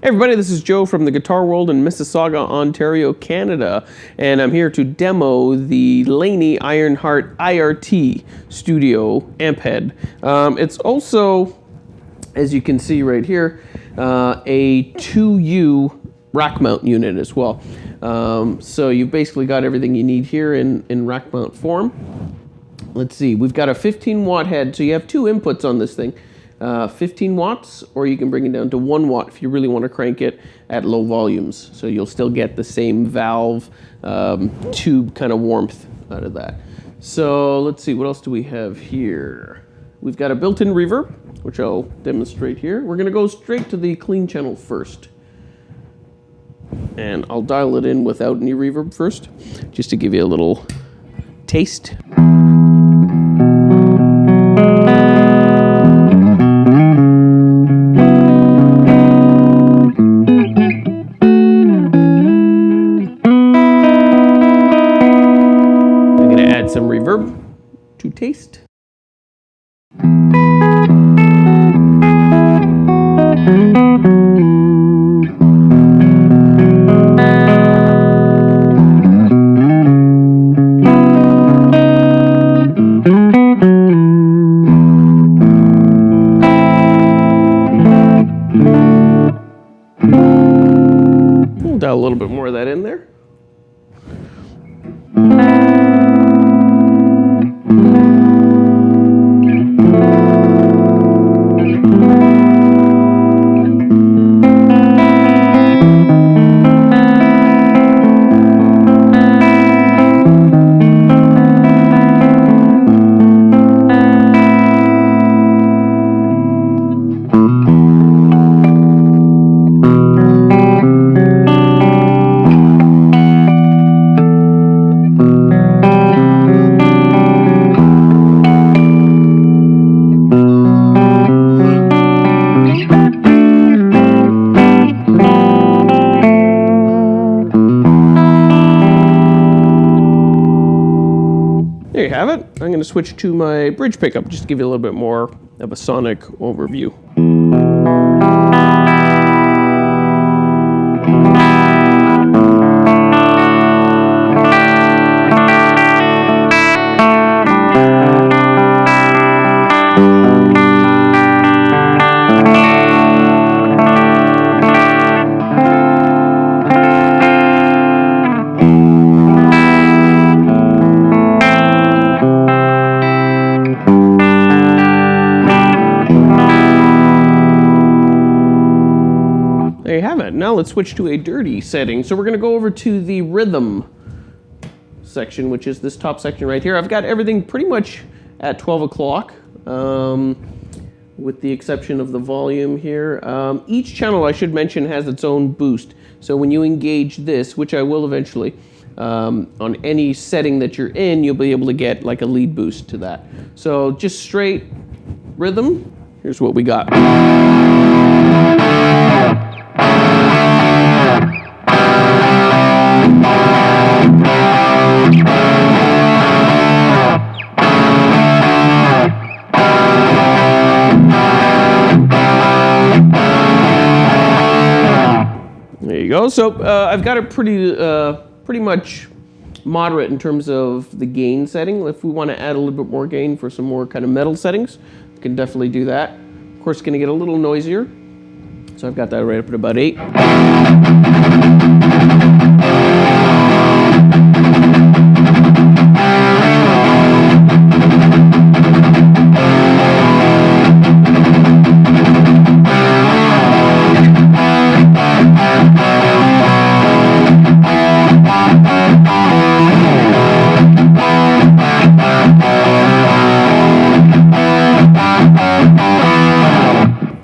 Hey everybody, this is Joe from the Guitar World in Mississauga, Ontario, Canada, and I'm here to demo the Laney Ironheart IRT Studio amp head. It's also, as you can see right here, a 2U rack mount unit as well. So you've basically got everything you need here in rack mount form. Let's see, we've got a 15 watt head, so you have two inputs on this thing. 15 watts, or you can bring it down to 1 watt if you really want to crank it at low volumes. So you'll still get the same valve tube kind of warmth out of that. So let's see, what else do we have here? We've got a built-in reverb, which I'll demonstrate here. We're going to go straight to the clean channel first. And I'll dial it in without any reverb first, just to give you a little taste. Some reverb to taste. We'll dial a little bit more of that in there. There you have it. I'm going to switch to my bridge pickup just to give you a little bit more of a sonic overview. There you have it. Now let's switch to a dirty setting. So we're going to go over to the rhythm section, which is this top section right here. I've got everything pretty much at 12 o'clock, with the exception of the volume here. Each channel, I should mention, has its own boost. So when you engage this, which I will eventually, on any setting that you're in, you'll be able to get like a lead boost to that. So just straight rhythm, here's what we got. There you go. So I've got it pretty much moderate in terms of the gain setting. If we want to add a little bit more gain for some more kind of metal settings, we can definitely do that. Of course, it's going to get a little noisier. So I've got that right up at about 8.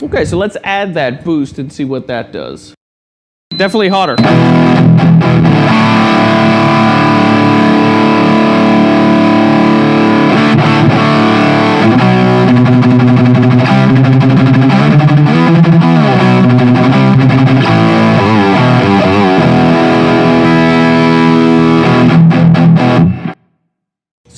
Okay, so let's add that boost and see what that does. Definitely hotter.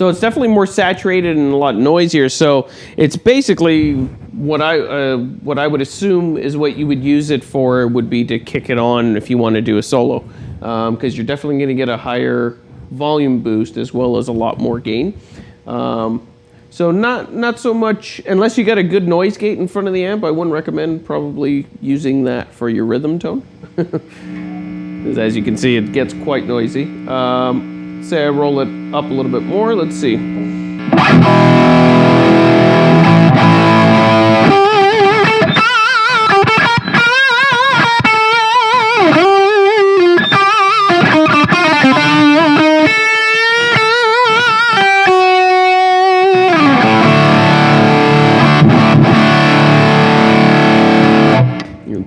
So it's definitely more saturated and a lot noisier. So it's basically what I would assume is what you would use it for would be to kick it on if you want to do a solo, because you're definitely going to get a higher volume boost as well as a lot more gain. So not so much, unless you got a good noise gate in front of the amp, I wouldn't recommend probably using that for your rhythm tone. Because as you can see, it gets quite noisy. Say I roll it up a little bit more, let's see.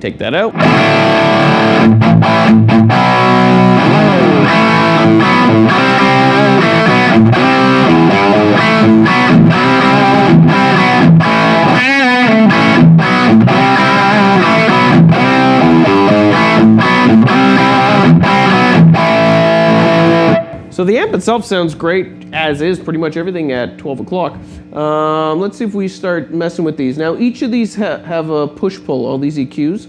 Take that out. So the amp itself sounds great, as is pretty much everything at 12 o'clock. Let's see if we start messing with these. Now each of these have a push-pull, all these EQs.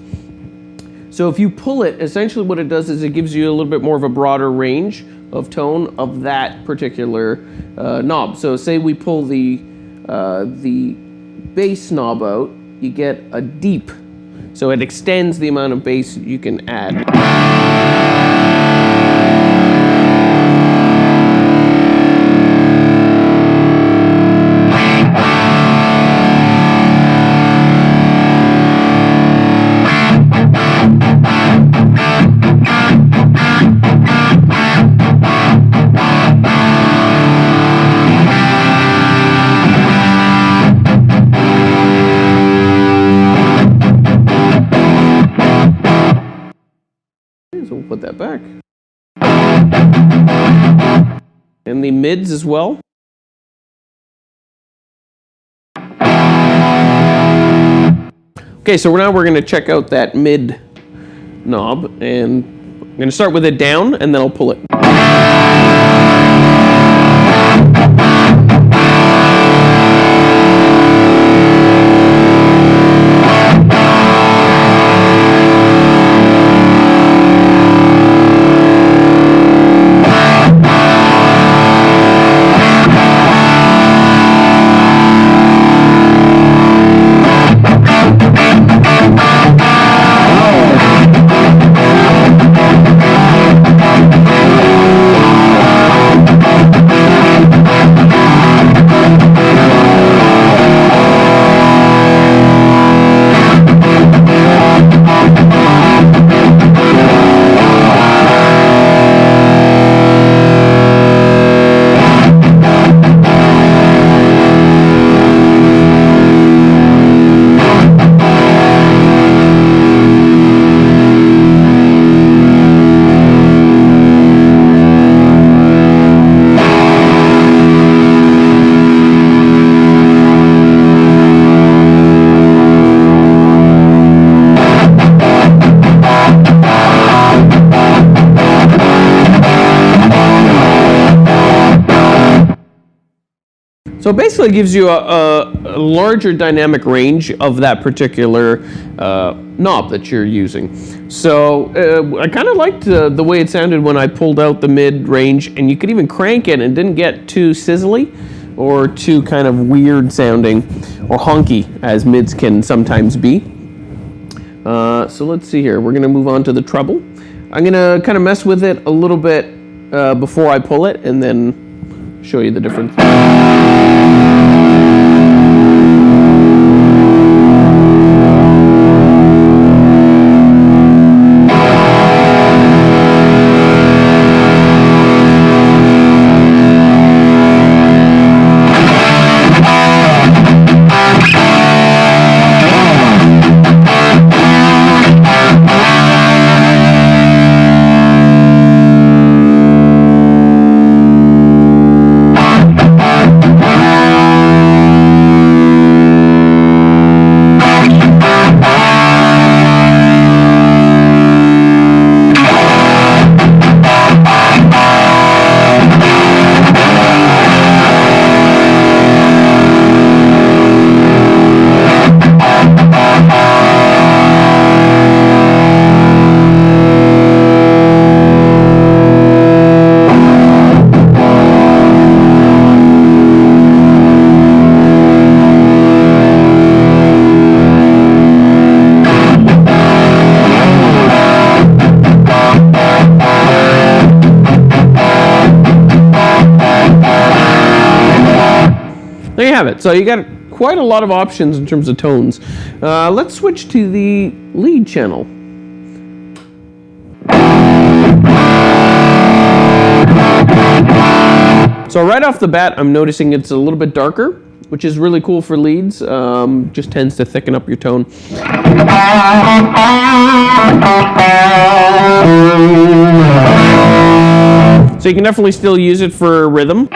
So if you pull it, essentially what it does is it gives you a little bit more of a broader range of tone of that particular knob. So say we pull the bass knob out, you get a deep. So it extends the amount of bass you can add. So we'll put that back. And the mids as well. Okay, so now we're going to check out that mid knob, and I'm going to start with it down and then I'll pull it. So it basically gives you a larger dynamic range of that particular knob that you're using. So I kind of liked the way it sounded when I pulled out the mid-range, and you could even crank it and it didn't get too sizzly or too kind of weird sounding or honky, as mids can sometimes be. So let's see here. We're going to move on to the treble. I'm going to kind of mess with it a little bit before I pull it and then show you the difference. there you have it. So you got quite a lot of options in terms of tones. Let's switch to the lead channel. So right off the bat, I'm noticing it's a little bit darker, which is really cool for leads. Just tends to thicken up your tone. So you can definitely still use it for rhythm.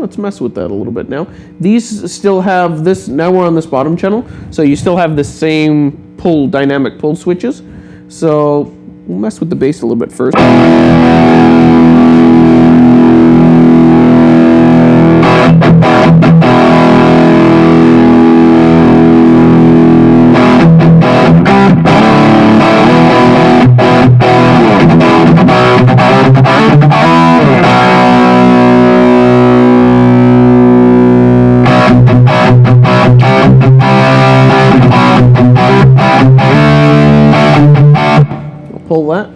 Let's mess with that a little bit now. These still have this, now we're on this bottom channel, so you still have the same dynamic pull switches. So we'll mess with the bass a little bit first. Pull that.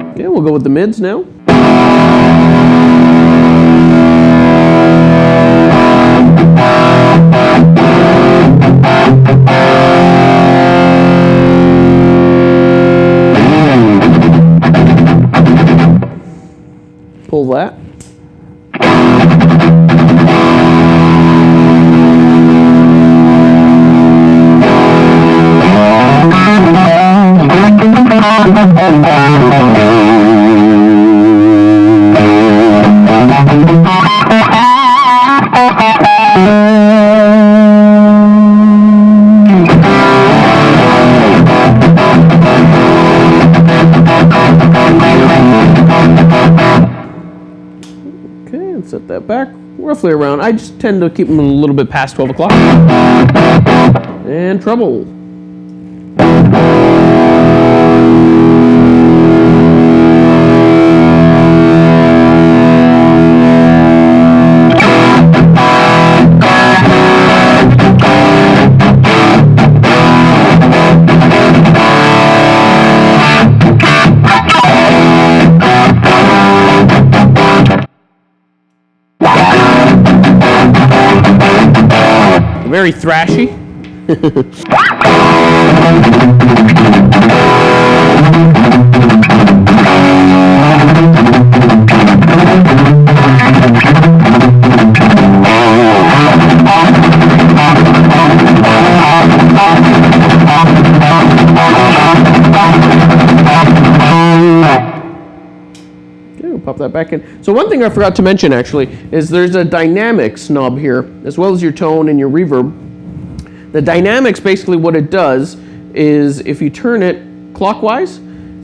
Okay, we'll go with the mids now. Pull that. Okay, and set that back roughly around. I just tend to keep them a little bit past 12 o'clock. And treble. Very thrashy. Pop that back in. So one thing I forgot to mention actually is there's a dynamics knob here, as well as your tone and your reverb. The dynamics, basically what it does is if you turn it clockwise,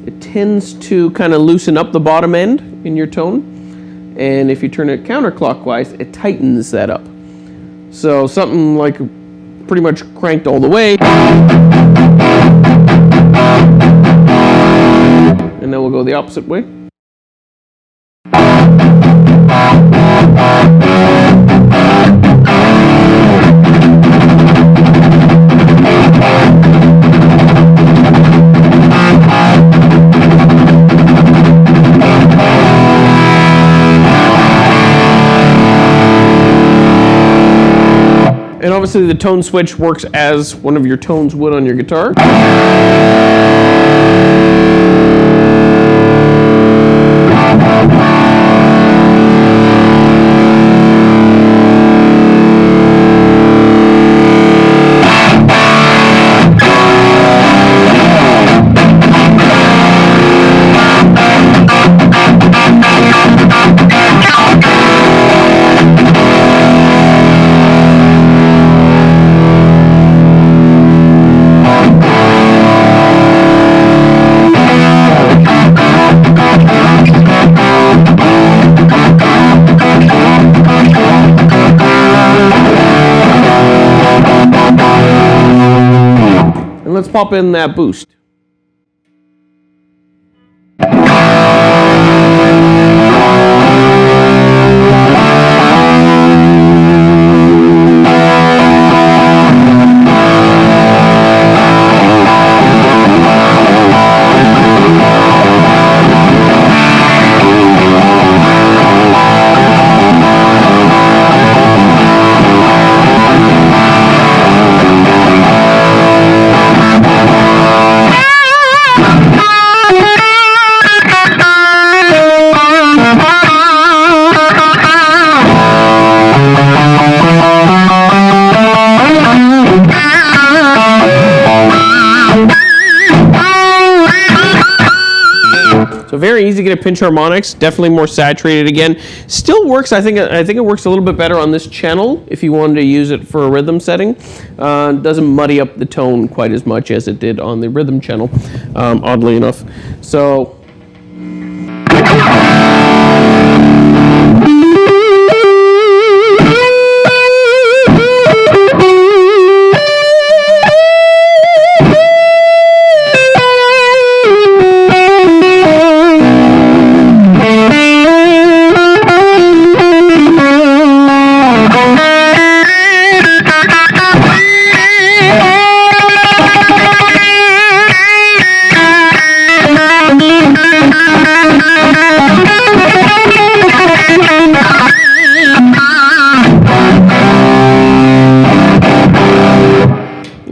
it tends to kind of loosen up the bottom end in your tone. And if you turn it counterclockwise, it tightens that up. So something like pretty much cranked all the way. And then we'll go the opposite way. And obviously the tone switch works as one of your tones would on your guitar. let's pop in that boost. So very easy to get a pinch harmonics, definitely more saturated again. Still works, I think it works a little bit better on this channel if you wanted to use it for a rhythm setting. Doesn't muddy up the tone quite as much as it did on the rhythm channel, oddly enough. So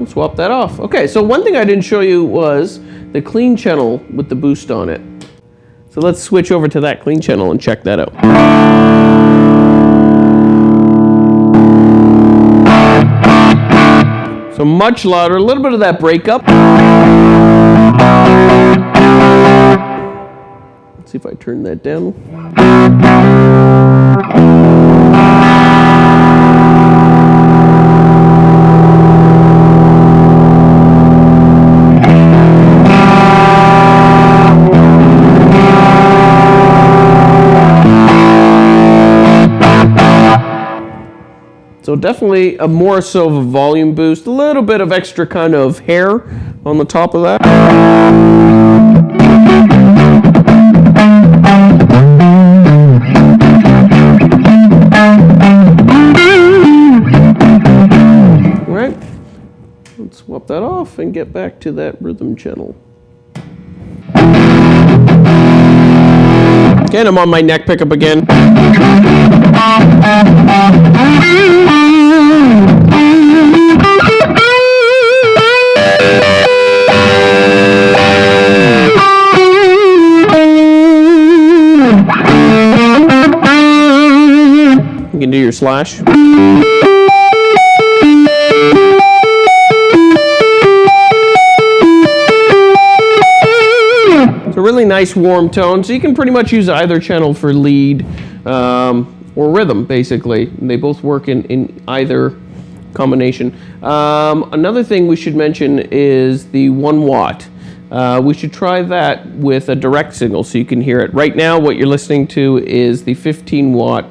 swap that off. Okay, so one thing I didn't show you was the clean channel with the boost on it. So let's switch over to that clean channel and check that out. So much louder, a little bit of that breakup. Let's see if I turn that down. So definitely a more so of a volume boost, a little bit of extra kind of hair on the top of that. All right, let's swap that off and get back to that rhythm channel. Okay, and I'm on my neck pickup again. You can do your slash. It's a really nice warm tone, so you can pretty much use either channel for lead or rhythm, basically. They both work in either combination. Another thing we should mention is the 1 watt. We should try that with a direct signal so you can hear it. Right now, what you're listening to is the 15 watt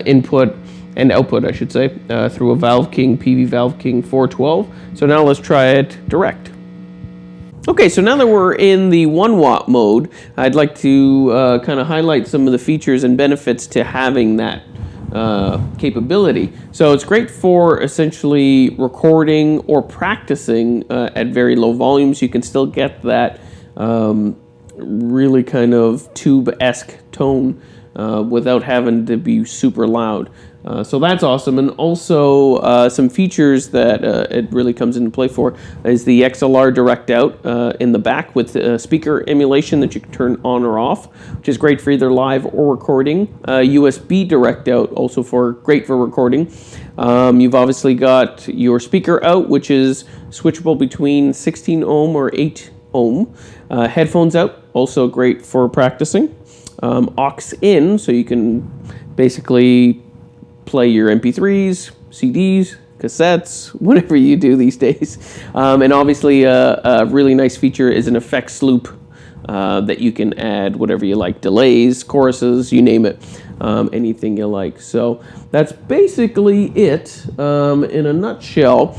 input and output, I should say, through a Valve King, PV Valve King 412. So now let's try it direct. Okay, so now that we're in the 1 watt mode, I'd like to kind of highlight some of the features and benefits to having that capability. So it's great for essentially recording or practicing at very low volumes. You can still get that really kind of tube-esque tone without having to be super loud. So that's awesome. And also some features that it really comes into play for is the XLR direct out in the back with speaker emulation that you can turn on or off, which is great for either live or recording. USB direct out also great for recording. You've obviously got your speaker out, which is switchable between 16 ohm or 8 ohm. Headphones out, also great for practicing. Aux in, so you can basically play your MP3s, CDs, cassettes, whatever you do these days. And obviously a really nice feature is an effects loop that you can add whatever you like, delays, choruses, you name it, anything you like. So that's basically it in a nutshell.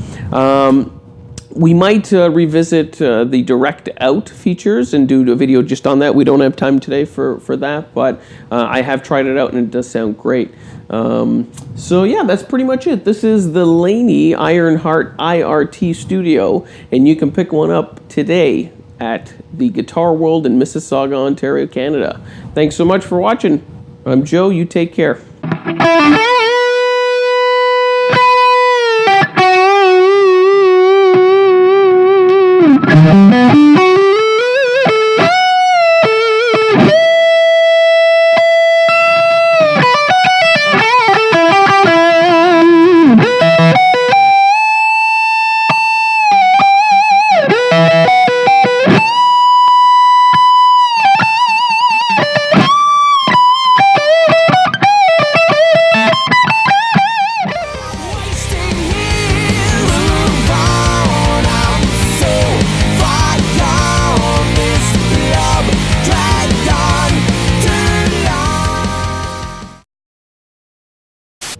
We might revisit the direct out features and do a video just on that. We don't have time today for that, but I have tried it out and it does sound great. So yeah, that's pretty much it. This is the Laney Ironheart IRT Studio, and you can pick one up today at the Guitar World in Mississauga, Ontario, Canada. Thanks so much for watching. I'm Joe. You take care.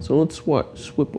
So let's what? Swip.